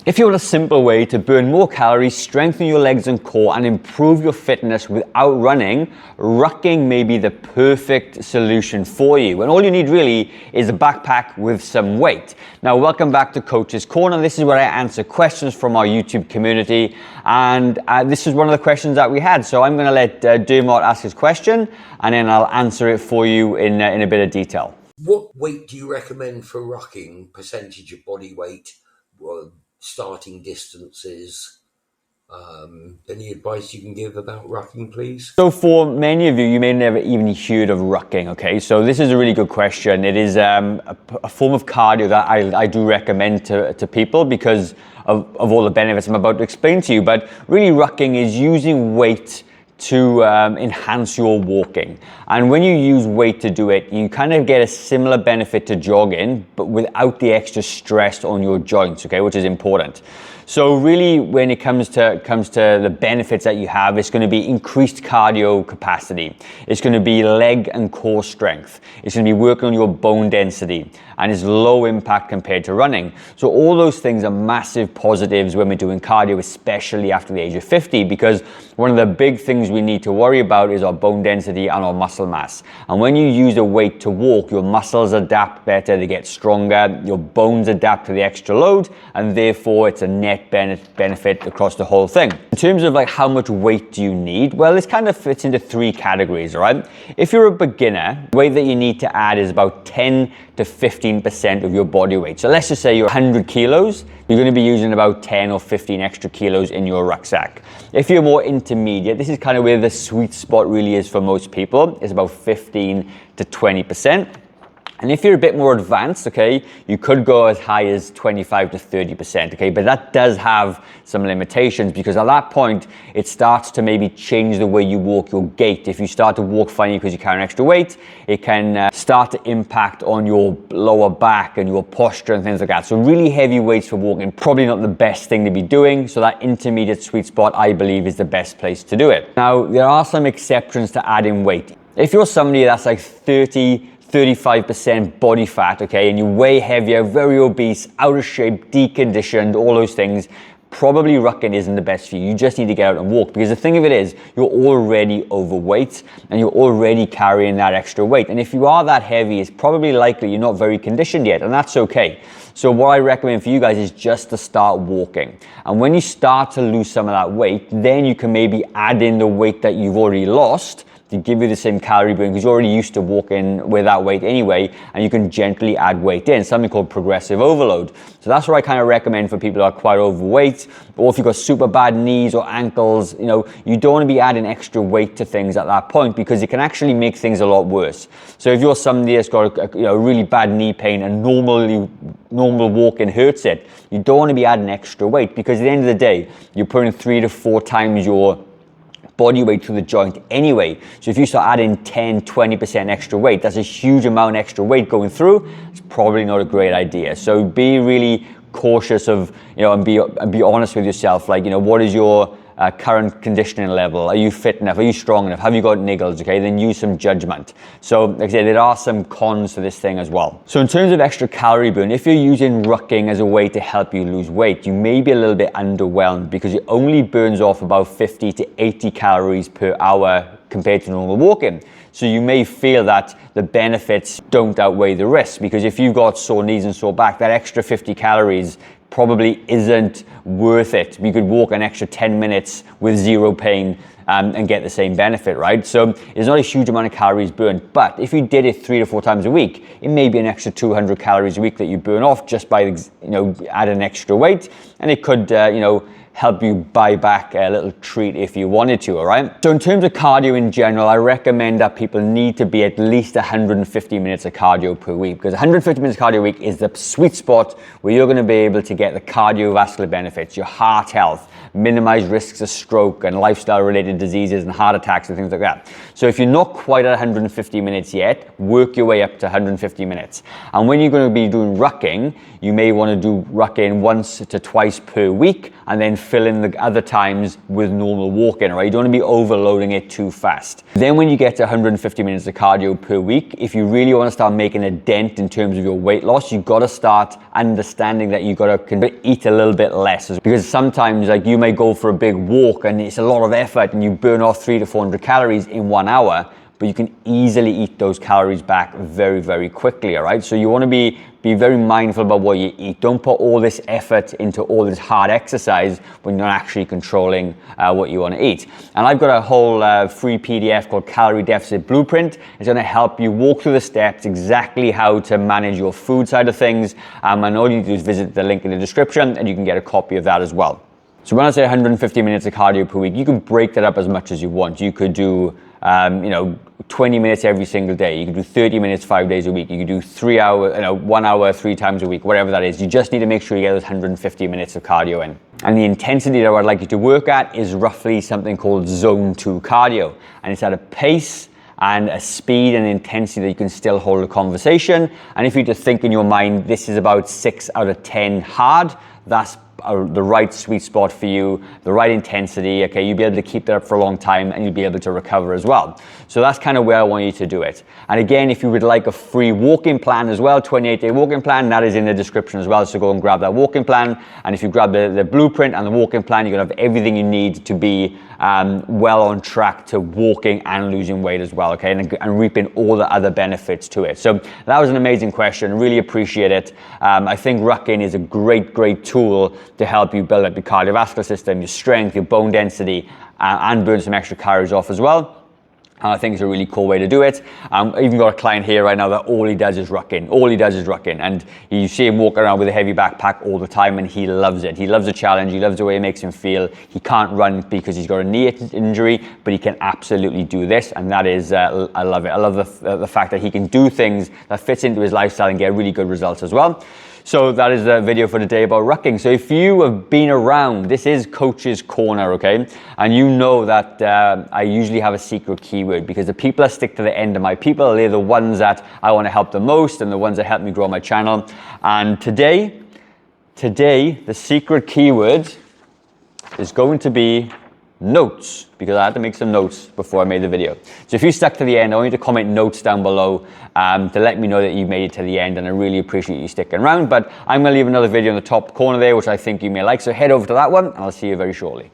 If you want a simple way to burn more calories, strengthen your legs and core, and improve your fitness without running, rucking may be the perfect solution for you. And all you need really is a backpack with some weight. Now, welcome back to Coach's Corner. This is where I answer questions from our YouTube community. And this is one of the questions that we had. So I'm going to let Dermot ask his question, and then I'll answer it for you in a bit of detail. What weight do you recommend for rucking? Percentage of body weight? Starting distances, any advice you can give about rucking, please? So for many of you, you may never even heard of rucking, okay? So this is a really good question. It is a form of cardio that I do recommend to people because of all the benefits I'm about to explain to you. But really, rucking is using weight to enhance your walking. And when you use weight to do it, you kind of get a similar benefit to jogging, but without the extra stress on your joints, okay, which is important. So really, when it comes to the benefits that you have, it's going to be increased cardio capacity. It's going to be leg and core strength. It's going to be working on your bone density, and it's low impact compared to running. So all those things are massive positives when we're doing cardio, especially after the age of 50, because one of the big things we need to worry about is our bone density and our muscle mass. And when you use a weight to walk, your muscles adapt better, they get stronger, your bones adapt to the extra load, and therefore it's a net benefit across the whole thing. In terms of like how much weight do you need? Well, this kind of fits into three categories, all right? If you're a beginner, the weight that you need to add is about 10 to 15% of your body weight. So let's just say you're 100 kilos, you're going to be using about 10 or 15 extra kilos in your rucksack. If you're more intermediate, this is kind of where the sweet spot really is for most people. It's about 15 to 20%. And if you're a bit more advanced, okay, you could go as high as 25 to 30%, okay? But that does have some limitations because at that point, it starts to maybe change the way you walk, your gait. If you start to walk funny because you carry an extra weight, it can start to impact on your lower back and your posture and things like that. So really heavy weights for walking, probably not the best thing to be doing. So that intermediate sweet spot, I believe, is the best place to do it. Now, there are some exceptions to adding weight. If you're somebody that's like 35% body fat, okay, and you're way heavier, very obese, out of shape, deconditioned, all those things, probably rucking isn't the best for you. You just need to get out and walk, because the thing of it is, you're already overweight and you're already carrying that extra weight. And if you are that heavy, it's probably likely you're not very conditioned yet, and that's okay. So what I recommend for you guys is just to start walking. And when you start to lose some of that weight, then you can maybe add in the weight that you've already lost to give you the same calorie burn, because you're already used to walking with that weight anyway, and you can gently add weight in, something called progressive overload. So that's what I kind of recommend for people who are quite overweight, or if you've got super bad knees or ankles, you know, you don't want to be adding extra weight to things at that point, because it can actually make things a lot worse. So if you're somebody that's got a really bad knee pain and normal walking hurts it, you don't want to be adding extra weight, because at the end of the day, you're putting 3 to 4 times your body weight to the joint anyway. So if you start adding 10, 20% extra weight, that's a huge amount of extra weight going through. It's probably not a great idea. So be really cautious of, you know, and be honest with yourself. Like, you know, what is your current conditioning level? Are you fit enough? Are you strong enough? Have you got niggles? Okay, then use some judgment. So like I said, there are some cons to this thing as well. So in terms of extra calorie burn, if you're using rucking as a way to help you lose weight, you may be a little bit underwhelmed, because it only burns off about 50 to 80 calories per hour compared to normal walking. So you may feel that the benefits don't outweigh the risks, because if you've got sore knees and sore back, that extra 50 calories probably isn't worth it. You could walk an extra 10 minutes with zero pain and get the same benefit, right? So it's not a huge amount of calories burned, but if you did it 3 to 4 times a week, it may be an extra 200 calories a week that you burn off just by, you know, adding extra weight, and it could, you know, help you buy back a little treat if you wanted to, all right? So in terms of cardio in general, I recommend that people need to be at least 150 minutes of cardio per week, because 150 minutes of cardio a week is the sweet spot where you're gonna be able to get the cardiovascular benefits, your heart health, minimize risks of stroke and lifestyle-related diseases and heart attacks and things like that. So if you're not quite at 150 minutes yet, work your way up to 150 minutes. And when you're gonna be doing rucking, you may wanna do rucking once to twice per week, and then fill in the other times with normal walking, right? You don't want to be overloading it too fast. Then when you get to 150 minutes of cardio per week, if you really want to start making a dent in terms of your weight loss, you've got to start understanding that you've got to eat a little bit less. Because sometimes like you may go for a big walk and it's a lot of effort and you burn off 300 to 400 calories in 1 hour, but you can easily eat those calories back very, very quickly, all right? So you want to be very mindful about what you eat. Don't put all this effort into all this hard exercise when you're not actually controlling what you want to eat. And I've got a whole free PDF called Calorie Deficit Blueprint. It's going to help you walk through the steps, exactly how to manage your food side of things. And all you need to do is visit the link in the description and you can get a copy of that as well. So when I say 150 minutes of cardio per week, you can break that up as much as you want. You could do 20 minutes every single day. You can do 30 minutes 5 days a week. You can do 3 hours, 1 hour 3 times a week, whatever that is. You just need to make sure you get those 150 minutes of cardio in. And the intensity that I'd like you to work at is roughly something called zone 2 cardio. And it's at a pace and a speed and intensity that you can still hold a conversation. And if you just think in your mind, this is about 6 out of 10 hard, that's the right sweet spot for you, the right intensity, okay, you'll be able to keep that up for a long time and you'll be able to recover as well. So that's kind of where I want you to do it. And again, if you would like a free walking plan as well, 28-day walking plan, that is in the description as well, so go and grab that walking plan. And if you grab the blueprint and the walking plan, you're gonna have everything you need to be well on track to walking and losing weight as well, okay, and reaping all the other benefits to it. So that was an amazing question, really appreciate it. I think rucking is a great tool to help you build up your cardiovascular system, your strength, your bone density, and burn some extra calories off as well. I think it's a really cool way to do it. I've even got a client here right now that all he does is rucking. All he does is rucking. And you see him walk around with a heavy backpack all the time and he loves it. He loves the challenge. He loves the way it makes him feel. He can't run because he's got a knee injury, but he can absolutely do this. And that is, I love it. I love the fact that he can do things that fits into his lifestyle and get really good results as well. So that is the video for today about rucking. So if you have been around, this is Coach's Corner, okay? And you know that I usually have a secret keyword because the people that stick to the end of my people, they're the ones that I want to help the most and the ones that help me grow my channel. And today, the secret keyword is going to be notes, because I had to make some notes before I made the video. So if you stuck to the end, I want you to comment notes down below to let me know that you made it to the end, and I really appreciate you sticking around. But I'm going to leave another video in the top corner there, which I think you may like, so head over to that one, and I'll see you very shortly.